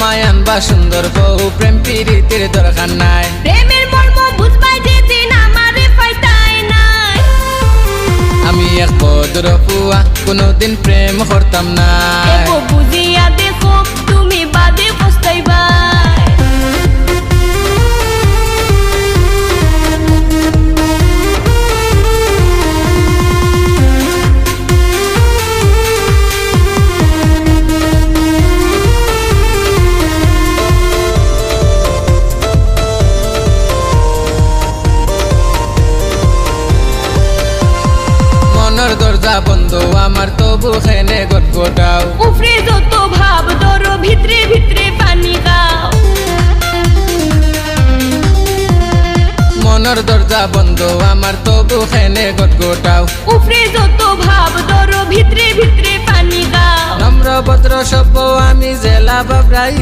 Mayan বা সুন্দর বউ প্রেম প্রীতির দরকার নাই প্রেমের মর্ম বুঝবাই যেদিন আমারে পাইতাই নাই আমি এক ভদ্র পুয়া কোনোদিন প্রেম করতাম না এগো বুঝিয়া দেখো তুমি বাদে পস্তাইবা মনের দরজা বন্ধ আমার তবু খেনে গটগটাও উফরে যত ভাব ধরো ভিতরে ভিতরে পানি গাও মনের দরজা বন্ধ আমার তবু খেনে গটগটাও উফরে যত ভাব ধরো ভিতরে ভিতরে পানি গাও নম্র ভদ্র সভ্য আমি জেলা বাবরাই